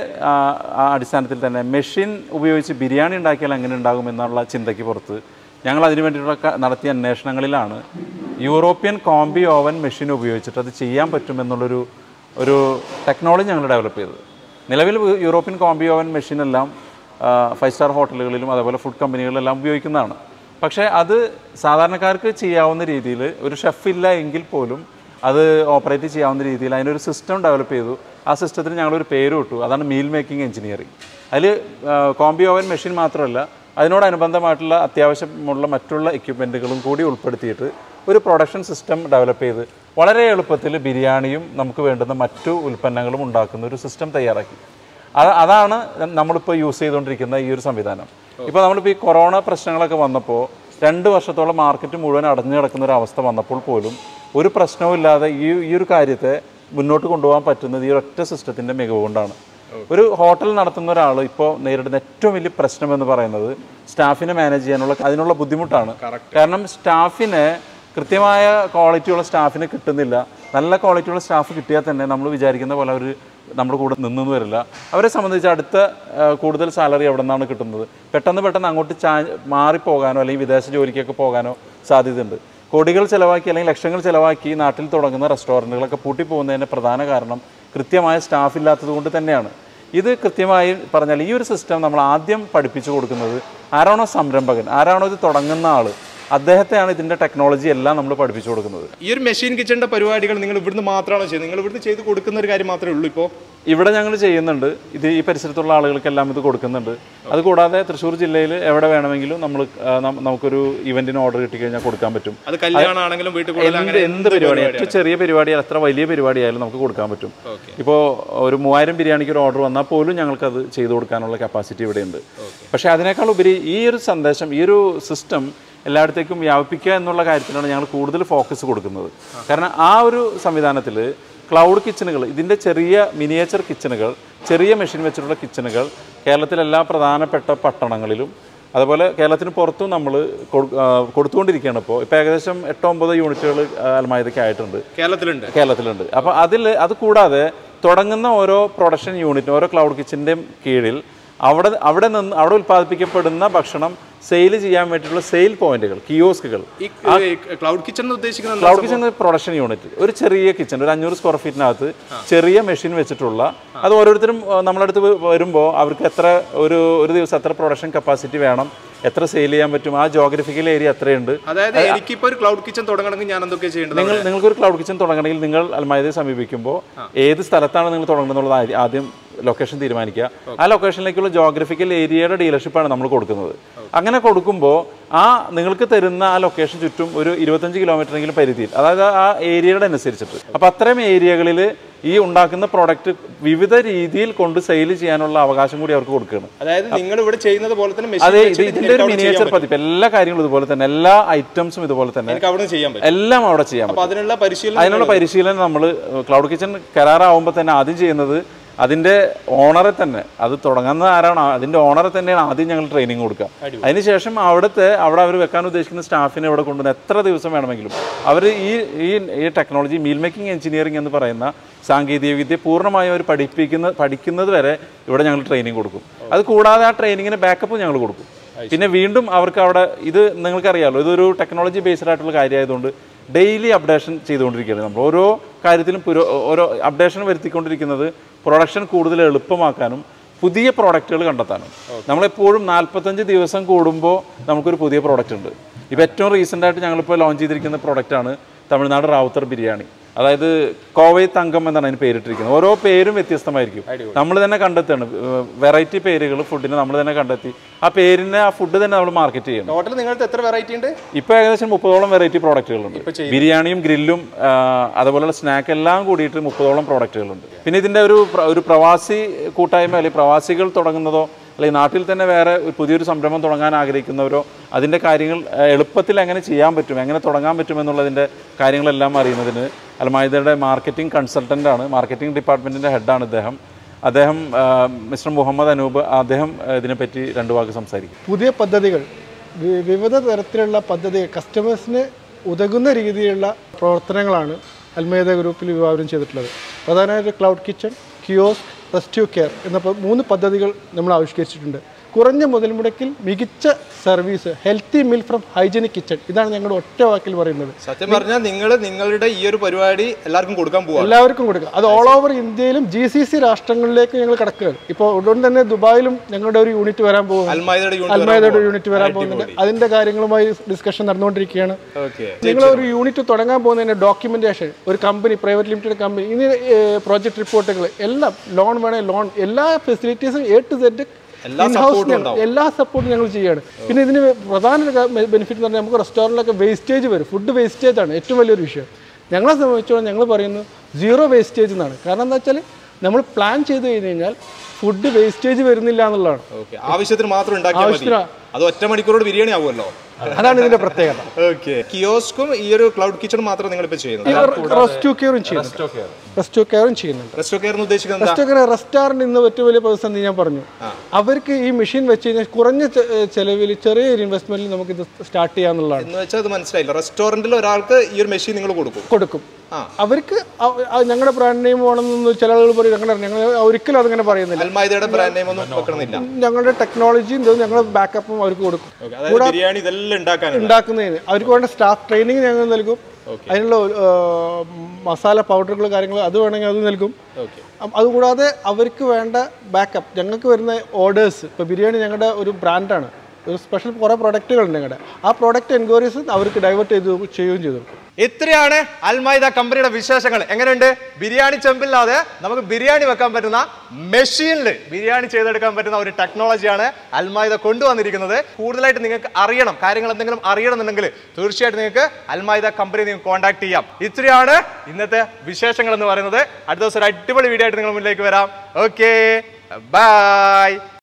അടിസ്ഥാനത്തിൽ തന്നെ മെഷീൻ ഉപയോഗിച്ച് ബിരിയാണി ഉണ്ടാക്കിയാൽ എങ്ങനെ ഉണ്ടാകുമെന്നുള്ള ചിന്തയ്ക്ക് പുറത്ത് ഞങ്ങൾ അതിനു വേണ്ടിയിട്ടുള്ള നടത്തിയ അന്വേഷണങ്ങളിലാണ് യൂറോപ്യൻ കോംബി ഓവൻ മെഷീൻ ഉപയോഗിച്ചിട്ട് അത് ചെയ്യാൻ പറ്റുമെന്നുള്ളൊരു ടെക്നോളജി ഞങ്ങൾ ഡെവലപ്പ് ചെയ്തത്. നിലവിൽ യൂറോപ്യൻ കോംബി ഓവൻ മെഷീനെല്ലാം 5 സ്റ്റാർ ഹോട്ടലുകളിലും അതേപോലെ ഫുഡ് കമ്പനികളിലെല്ലാം ഉപയോഗിക്കുന്നതാണ്. പക്ഷേ അത് സാധാരണക്കാർക്ക് ചെയ്യാവുന്ന രീതിയിൽ ഒരു ഷെഫില്ല എങ്കിൽ പോലും അത് ഓപ്പറേറ്റ് ചെയ്യാവുന്ന രീതിയിൽ അതിനൊരു സിസ്റ്റം ഡെവലപ്പ് ചെയ്തു. ആ സിസ്റ്റത്തിന് ഞങ്ങളൊരു പേര് ഇട്ടു, അതാണ് മീൽ മേക്കിംഗ് എഞ്ചിനീയറിംഗ്. അതിൽ കോംബി ഓവൻ മെഷീൻ മാത്രമല്ല അതിനോടനുബന്ധമായിട്ടുള്ള അത്യാവശ്യമുള്ള മറ്റുള്ള എക്യുപ്മെൻറ്റുകളും കൂടി ഉൾപ്പെടുത്തിയിട്ട് ഒരു പ്രൊഡക്ഷൻ സിസ്റ്റം ഡെവലപ്പ് ചെയ്ത് വളരെ എളുപ്പത്തിൽ ബിരിയാണിയും നമുക്ക് വേണ്ടുന്ന മറ്റു ഉൽപ്പന്നങ്ങളും ഉണ്ടാക്കുന്ന ഒരു സിസ്റ്റം തയ്യാറാക്കി. അതാണ് നമ്മളിപ്പോൾ യൂസ് ചെയ്തുകൊണ്ടിരിക്കുന്ന ഈ ഒരു സംവിധാനം. ഇപ്പോൾ നമ്മളിപ്പോൾ ഈ കൊറോണ പ്രശ്നങ്ങളൊക്കെ വന്നപ്പോൾ 2 വർഷത്തോളം മാർക്കറ്റ് മുഴുവൻ അടഞ്ഞു കിടക്കുന്ന ഒരു അവസ്ഥ വന്നപ്പോൾ പോലും ഒരു പ്രശ്നവുമില്ലാതെ ഈ ഒരു കാര്യത്തെ മുന്നോട്ട് കൊണ്ടുപോകാൻ പറ്റുന്നത് ഈ ഒറ്റ സിസ്റ്റത്തിൻ്റെ മികവ് കൊണ്ടാണ്. ഒരു ഹോട്ടൽ നടത്തുന്ന ഒരാൾ ഇപ്പോൾ നേരിടുന്ന ഏറ്റവും വലിയ പ്രശ്നം എന്ന് പറയുന്നത് സ്റ്റാഫിനെ മാനേജ് ചെയ്യാനുള്ള അതിനുള്ള ബുദ്ധിമുട്ടാണ്. കാരണം സ്റ്റാഫിനെ കൃത്യമായ ക്വാളിറ്റിയുള്ള സ്റ്റാഫിനെ കിട്ടുന്നില്ല. നല്ല ക്വാളിറ്റിയുള്ള സ്റ്റാഫ് കിട്ടിയാൽ തന്നെ നമ്മൾ വിചാരിക്കുന്ന പോലെ അവർ നമ്മുടെ കൂടെ നിന്നു വരില്ല. അവരെ സംബന്ധിച്ച് അടുത്ത കൂടുതൽ സാലറി എവിടെ നിന്നാണ് കിട്ടുന്നത്? പെട്ടെന്ന് അങ്ങോട്ട് മാറിപ്പോകാനോ അല്ലെങ്കിൽ വിദേശ ജോലിക്കൊക്കെ പോകാനോ സാധ്യതയുണ്ട്. കോടികൾ ചിലവാക്കി അല്ലെങ്കിൽ ലക്ഷങ്ങൾ ചിലവാക്കി നാട്ടിൽ തുടങ്ങുന്ന റെസ്റ്റോറൻറ്റുകളൊക്കെ പൂട്ടിപ്പോകുന്നതിൻ്റെ പ്രധാന കാരണം കൃത്യമായ സ്റ്റാഫ് ഇല്ലാത്തത് കൊണ്ട് തന്നെയാണ്. ഇത് കൃത്യമായി പറഞ്ഞാൽ ഈ ഒരു സിസ്റ്റം നമ്മൾ ആദ്യം പഠിപ്പിച്ചു കൊടുക്കുന്നത് ആരാണോ സംരംഭകൻ, ആരാണോ ഇത് തുടങ്ങുന്ന ആൾ, അദ്ദേഹത്തെയാണ് ഇതിൻ്റെ ടെക്നോളജി എല്ലാം നമ്മൾ പഠിപ്പിച്ചു കൊടുക്കുന്നത്. ഈ ഒരു മെഷീൻ കിച്ചണിൻ്റെ പരിപാടികൾ നിങ്ങൾ ഇവിടുന്ന് മാത്രമാണോ ചെയ്യുന്നത്? നിങ്ങൾ ഇവിടുന്ന് ചെയ്ത് കൊടുക്കുന്ന ഒരു കാര്യം മാത്രമേ ഉള്ളൂ ഇപ്പോൾ? ഇവിടെ ഞങ്ങൾ ചെയ്യുന്നുണ്ട്. ഇത് ഈ പരിസരത്തുള്ള ആളുകൾക്കെല്ലാം ഇത് കൊടുക്കുന്നുണ്ട്. അതുകൂടാതെ തൃശ്ശൂർ ജില്ലയിൽ എവിടെ വേണമെങ്കിലും നമുക്കൊരു ഇവന്റിന് ഓർഡർ കിട്ടിക്കഴിഞ്ഞാൽ കൊടുക്കാൻ പറ്റും. അത് കല്യാണമാണെങ്കിലും വീട്ടിൽ എന്ത് പരിപാടി, ഏറ്റവും ചെറിയ പരിപാടി എത്ര വലിയ പരിപാടിയായാലും നമുക്ക് കൊടുക്കാൻ പറ്റും. ഇപ്പോൾ ഒരു 3000 ബിരിയാണിക്ക് ഒരു ഓർഡർ വന്നാൽ പോലും ഞങ്ങൾക്കത് ചെയ്തു കൊടുക്കാനുള്ള കപ്പാസിറ്റി ഇവിടെയുണ്ട്. പക്ഷേ അതിനേക്കാൾ ഉപരി ഈ ഒരു സന്ദേശം, ഈ ഒരു സിസ്റ്റം എല്ലായിടത്തേക്കും വ്യാപിപ്പിക്കുക എന്നുള്ള കാര്യത്തിലാണ് ഞങ്ങൾ കൂടുതൽ ഫോക്കസ് കൊടുക്കുന്നത്. കാരണം ആ ഒരു സംവിധാനത്തിൽ ക്ലൗഡ് കിച്ചണുകൾ, ഇതിൻ്റെ ചെറിയ മിനിയേച്ചർ കിച്ചണുകൾ, ചെറിയ മെഷീൻ വെച്ചിട്ടുള്ള കിച്ചണുകൾ കേരളത്തിലെല്ലാ പ്രധാനപ്പെട്ട പട്ടണങ്ങളിലും അതുപോലെ കേരളത്തിന് പുറത്തും നമ്മൾ കൊടുത്തുകൊണ്ടിരിക്കുകയാണ്. ഇപ്പോൾ ഏകദേശം 8-9 യൂണിറ്റുകൾ അൽമായതയ്ക്ക് ആയിട്ടുണ്ട്, കേരളത്തിലുണ്ട്. അപ്പോൾ അത് കൂടാതെ തുടങ്ങുന്ന ഓരോ പ്രൊഡക്ഷൻ യൂണിറ്റും ഓരോ ക്ലൗഡ് കിച്ചൻ്റെയും കീഴിൽ അവിടെ ഉൽപ്പാദിപ്പിക്കപ്പെടുന്ന ഭക്ഷണം സെയിൽ ചെയ്യാൻ വേണ്ടിയിട്ടുള്ള സെയിൽ പോയിന്റുകൾ, കിയോസ്കുകൾ. ക്ലൗഡ് കിച്ചൺ പ്രൊഡക്ഷൻ യൂണിറ്റ്, ഒരു ചെറിയ കിച്ചൺ, ഒരു 500 സ്ക്വയർ ഫീറ്റിനകത്ത് ചെറിയ മെഷീൻ വെച്ചിട്ടുള്ള, അത് ഓരോരുത്തരും നമ്മളടുത്ത് വരുമ്പോൾ അവർക്ക് ഒരു ദിവസം എത്ര പ്രൊഡക്ഷൻ കപ്പാസിറ്റി വേണം, എത്ര സെയിൽ ചെയ്യാൻ പറ്റും, ആ ജോഗ്രഫിക്കൽ ഏരിയ എത്രയുണ്ട്. അതായത് എനിക്കിപ്പോൾ ഒരു ക്ലൗഡ് കിച്ചൺ തുടങ്ങണമെങ്കിൽ ഞാൻ എന്തൊക്കെ ചെയ്യേണ്ടത്? നിങ്ങൾക്കൊരു ക്ലൗഡ് കിച്ചൺ തുടങ്ങണമെങ്കിൽ നിങ്ങൾ അൽമായതയെ സമീപിക്കുമ്പോൾ ഏത് സ്ഥലത്താണ് നിങ്ങൾ തുടങ്ങുന്നത് എന്നുള്ളത് ആദ്യം ലൊക്കേഷൻ തീരുമാനിക്കുക. ആ ലൊക്കേഷനിലേക്കുള്ള ജോഗ്രഫിക്കൽ ഏരിയയുടെ ഡീലർഷിപ്പാണ് നമ്മൾ കൊടുക്കുന്നത്. അങ്ങനെ കൊടുക്കുമ്പോൾ നിങ്ങൾക്ക് തരുന്ന ആ ലൊക്കേഷൻ ചുറ്റും ഒരു 25 കിലോമീറ്ററെങ്കിലും പരിധിയിൽ, അതായത് ആ ഏരിയയുടെ അനുസരിച്ചിട്ട്. അപ്പോൾ അത്രയും ഏരിയകളിൽ ഈ ഉണ്ടാക്കുന്ന പ്രോഡക്റ്റ് വിവിധ രീതിയിൽ കൊണ്ട് സെയിൽ ചെയ്യാനുള്ള അവകാശം കൂടി അവർക്ക് കൊടുക്കുകയാണ്. അതായത് നിങ്ങൾ ഇവിടെ ചെയ്യുന്നത് പോലെ തന്നെ അതെ, ഇതിന്റെ ഒരു മിനിയേച്ചർ പതിപ്പ്, എല്ലാ കാര്യങ്ങളും ഇതുപോലെ തന്നെ, എല്ലാ ഐറ്റംസും ഇതുപോലെ തന്നെ എല്ലാം അവിടെ ചെയ്യാൻ പറ്റും. അതിനുള്ള പരിശീലനം നമ്മൾ ക്ലൗഡ് കിച്ചൺ കരാറാവുമ്പോൾ തന്നെ ആദ്യം ചെയ്യുന്നത് അതിൻ്റെ ഓണറെ തന്നെ, അത് തുടങ്ങുന്ന ആരാണോ അതിൻ്റെ ഓണറെ തന്നെയാണ് ആദ്യം ഞങ്ങൾ ട്രെയിനിങ് കൊടുക്കുക. അതിനുശേഷം അവിടെ അവർ വെക്കാൻ ഉദ്ദേശിക്കുന്ന സ്റ്റാഫിനെ ഇവിടെ കൊണ്ടുവന്ന് എത്ര ദിവസം വേണമെങ്കിലും അവർ ഈ ടെക്നോളജി, മീൽ മേക്കിംഗ് എഞ്ചിനീയറിംഗ് എന്ന് പറയുന്ന സാങ്കേതികവിദ്യ പൂർണ്ണമായും അവർ പഠിക്കുന്നത് വരെ ഇവിടെ ഞങ്ങൾ ട്രെയിനിങ് കൊടുക്കും. അത് കൂടാതെ ആ ട്രെയിനിങ്ങിന് ബാക്കപ്പ് ഞങ്ങൾ കൊടുക്കും. പിന്നെ വീണ്ടും അവർക്ക് അവിടെ, ഇത് നിങ്ങൾക്കറിയാമല്ലോ, ഇതൊരു ടെക്നോളജി ബേസ്ഡ് ആയിട്ടുള്ള കാര്യമായതുകൊണ്ട് ഡെയിലി അപ്ഡേഷൻ ചെയ്തുകൊണ്ടിരിക്കുകയാണ്. നമ്മൾ ഓരോ കാര്യത്തിലും ഓരോ അപ്ഡേഷൻ വരുത്തിക്കൊണ്ടിരിക്കുന്നത് പ്രൊഡക്ഷൻ കൂടുതൽ എളുപ്പമാക്കാനും പുതിയ പ്രോഡക്റ്റുകൾ കണ്ടെത്താനും. നമ്മളെപ്പോഴും 45 ദിവസം കൂടുമ്പോൾ നമുക്കൊരു പുതിയ പ്രോഡക്റ്റ് ഉണ്ട്. ഇപ്പോൾ ഏറ്റവും റീസെൻ്റായിട്ട് ഞങ്ങളിപ്പോൾ ലോഞ്ച് ചെയ്തിരിക്കുന്ന പ്രോഡക്റ്റാണ് തമിഴ്നാട് റാവുത്തർ ബിരിയാണി. അതായത് കോവൈ തങ്കം എന്നാണ് അതിന് പേരിട്ടിരിക്കുന്നത്. ഓരോ പേരും വ്യത്യസ്തമായിരിക്കും. നമ്മൾ തന്നെ കണ്ടെത്തുകയാണ് വെറൈറ്റി പേരുകൾ, ഫുഡിന് നമ്മൾ തന്നെ കണ്ടെത്തി ആ പേരിനെ, ആ ഫുഡ് തന്നെ നമ്മൾ മാർക്കറ്റ് ചെയ്യണം. ടോട്ടൽ നിങ്ങൾക്ക് എത്ര വെറൈറ്റി ഉണ്ട്? ഇപ്പോൾ ഏകദേശം 30ഓളം വെറൈറ്റി പ്രോഡക്റ്റുകളുണ്ട്. ബിരിയാണിയും ഗ്രില്ലും അതുപോലെയുള്ള സ്നാക്ക് എല്ലാം കൂടിയിട്ട് 30ഓളം പ്രോഡക്റ്റുകളുണ്ട്. പിന്നെ ഇതിൻ്റെ ഒരു പ്രവാസി കൂട്ടായ്മ, അല്ലെങ്കിൽ പ്രവാസികൾ തുടങ്ങുന്നതോ അല്ലെങ്കിൽ നാട്ടിൽ തന്നെ വേറെ പുതിയൊരു സംരംഭം തുടങ്ങാൻ ആഗ്രഹിക്കുന്നവരോ അതിൻ്റെ കാര്യങ്ങൾ എളുപ്പത്തിൽ എങ്ങനെ ചെയ്യാൻ പറ്റും, എങ്ങനെ തുടങ്ങാൻ പറ്റുമെന്നുള്ളതിൻ്റെ കാര്യങ്ങളെല്ലാം അറിയുന്നതിന് അൽമായതയുടെ മാർക്കറ്റിംഗ് കൺസൾട്ടൻ്റാണ്, മാർക്കറ്റിംഗ് ഡിപ്പാർട്ട്മെൻറ്റിൻ്റെ ഹെഡാണ് അദ്ദേഹം മിസ്റ്റർ മുഹമ്മദ് അനൂപ്. അദ്ദേഹം ഇതിനെപ്പറ്റി 2 വാക്ക് സംസാരിക്കും. പുതിയ പദ്ധതികൾ, വിവിധ തരത്തിലുള്ള പദ്ധതികൾ, കസ്റ്റമേഴ്സിന് ഉതകുന്ന രീതിയിലുള്ള പ്രവർത്തനങ്ങളാണ് അൽമായദ ഗ്രൂപ്പിൽ വിഭാവനം ചെയ്തിട്ടുള്ളത്. പ്രധാനമായിട്ട് cloud kitchen, kiosk, rescue care എന്ന 3 പദ്ധതികൾ നമ്മൾ ആവിഷ്കരിച്ചിട്ടുണ്ട്. കുറഞ്ഞ മുതൽ മുടക്കിൽ മികച്ച service, healthy meal from hygienic kitchen, ഇതാണ് ഞങ്ങളുടെ ഒറ്റ വാക്കിൽ പറയുന്നത്. സത്യം പറഞ്ഞാൽ നിങ്ങളുടെ ഈ ഒരു പരിപാടി എല്ലാവർക്കും കൊടുക്കാൻ പോകും, എല്ലാവർക്കും കൊടുക്കുക. അത് ഓൾ ഓവർ ഇന്ത്യയിലും GCC രാഷ്ട്രങ്ങളിലേക്ക് ഞങ്ങൾ കടക്കുകയാണ്. ഇപ്പോൾ ഉടൻ തന്നെ ദുബായിലും ഞങ്ങളുടെ ഒരു യൂണിറ്റ് വരാൻ പോകും, അൽമായദയുടെ യൂണിറ്റ് വരാൻ പോകുന്നുണ്ട്. അതിന്റെ കാര്യങ്ങളുമായി ഡിസ്കഷൻ നടന്നുകൊണ്ടിരിക്കുകയാണ്. നിങ്ങൾ ഒരു യൂണിറ്റ് തുടങ്ങാൻ പോകുന്നതിന്റെ ഡോക്യുമെന്റേഷൻ, ഒരു കമ്പനി, പ്രൈവറ്റ് ലിമിറ്റഡ് കമ്പനി, ഇനി പ്രോജക്ട് റിപ്പോർട്ടുകൾ എല്ലാം, ലോൺ വേണേൽ ലോൺ, എല്ലാ ഫെസിലിറ്റീസും A to Z എല്ലാ സപ്പോർട്ടും ഞങ്ങൾ ചെയ്യുകയാണ്. പിന്നെ ഇതിന് പ്രധാന ബെനിഫിറ്റ് എന്ന് പറഞ്ഞാൽ നമുക്ക് റെസ്റ്റോറൻറ്റിലൊക്കെ വേസ്റ്റേജ് വരും, ഫുഡ് വേസ്റ്റേജ് ആണ് ഏറ്റവും വലിയൊരു വിഷയം. ഞങ്ങളെ സംബന്ധിച്ചോളം ഞങ്ങൾ പറയുന്നത് 0 വേസ്റ്റേജ് എന്നാണ്. കാരണം എന്താ വെച്ചാൽ നമ്മൾ പ്ലാൻ ചെയ്ത് കഴിഞ്ഞാൽ ഫുഡ് വേസ്റ്റേജ് വരുന്നില്ല എന്നുള്ളതാണ്. ആവശ്യത്തിന് മാത്രം അത് ഒറ്റ മണിക്കൂറോട് ബിരിയാണി ആവുമല്ലോ, അതാണ് ഇതിന്റെ പ്രത്യേകത. കിയോസ്കും ഈ ഒരു ക്ലൗഡ് കിച്ചൺ മാത്രം നിങ്ങൾ ഇപ്പോൾ ചെയ്യുന്നത്? റെസ്ക്യൂ കെയറും ചെയ്യുന്നുണ്ട്. റെസ്റ്റോറന്റ് ഇന്ന് ഏറ്റവും വലിയ പ്രതിസന്ധി ഞാൻ പറഞ്ഞു. അവർക്ക് ഈ മെഷീൻ വെച്ച് കഴിഞ്ഞാൽ കുറഞ്ഞ ചെലവിൽ ചെറിയൊരു ഇൻവെസ്റ്റ്മെന്റിൽ നമുക്ക് ഇത് സ്റ്റാർട്ട് ചെയ്യാന്നുള്ളതാണ്. എന്ന് വെച്ചാൽ അത് മനസ്സിലായില്ല, റെസ്റ്റോറന്റിൽ ഒരാൾക്ക് ഈ ഒരു മെഷീൻ നിങ്ങൾ കൊടുക്കും. അവർക്ക് ഞങ്ങളുടെ ബ്രാൻഡ് നെയിം വേണമെന്ന് ചില ആളുകൾ പറയും. ഞങ്ങൾ ഒരിക്കലും അതങ്ങനെ പറയുന്നില്ല. അൽമായദയുടെ ബ്രാൻഡ് നെയിം ഒന്നും വെക്കണമെന്നില്ല. ഞങ്ങളുടെ ടെക്നോളജിയും ഞങ്ങളുടെ ബാക്കപ്പും അവർക്ക് കൊടുക്കും. ഉണ്ടാക്കുന്നതിന് അവർക്ക് വേണ്ട സ്റ്റാഫ് ട്രെയിനിങ് ഞങ്ങൾ നൽകും. അതിനുള്ള മസാല പൗഡറുകൾ, കാര്യങ്ങൾ അത് വേണമെങ്കിൽ അത് നൽകും. അതുകൂടാതെ അവർക്ക് വേണ്ട ബാക്കപ്പ്, ഞങ്ങൾക്ക് വരുന്ന ഓർഡേഴ്സ്, ഇപ്പോൾ ബിരിയാണി ഞങ്ങളുടെ ഒരു ബ്രാൻഡാണ്. ഒരു സ്പെഷ്യൽ കുറേ പ്രൊഡക്റ്റുകളുണ്ട് ഞങ്ങളുടെ. ആ പ്രൊഡക്റ്റ് എൻക്വയറീസ് അവർക്ക് ഡൈവേർട്ട് ചെയ്യുകയും ചെയ്തു. ഇത്രയാണ് അൽമൈദ കമ്പനിയുടെ വിശേഷങ്ങൾ. എങ്ങനെയുണ്ട്? ബിരിയാണി ചെമ്പില്ലാതെ നമുക്ക് ബിരിയാണി വെക്കാൻ പറ്റുന്ന മെഷീനിൽ ബിരിയാണി ചെയ്തെടുക്കാൻ പറ്റുന്ന ഒരു ടെക്നോളജിയാണ് അൽമൈദ കൊണ്ടുവന്നിരിക്കുന്നത്. കൂടുതലായിട്ട് നിങ്ങൾക്ക് അറിയണം, കാര്യങ്ങൾ എന്തെങ്കിലും അറിയണമെന്നുണ്ടെങ്കിൽ തീർച്ചയായിട്ടും നിങ്ങൾക്ക് അൽമൈദ കമ്പനി നിങ്ങൾക്ക് കോൺടാക്ട് ചെയ്യാം. ഇത്രയാണ് ഇന്നത്തെ വിശേഷങ്ങൾ എന്ന് പറയുന്നത്. അടുത്ത ദിവസം ഒരു അടിപൊളി വീഡിയോ ആയിട്ട് നിങ്ങൾ മുന്നിലേക്ക് വരാം. Okay, by.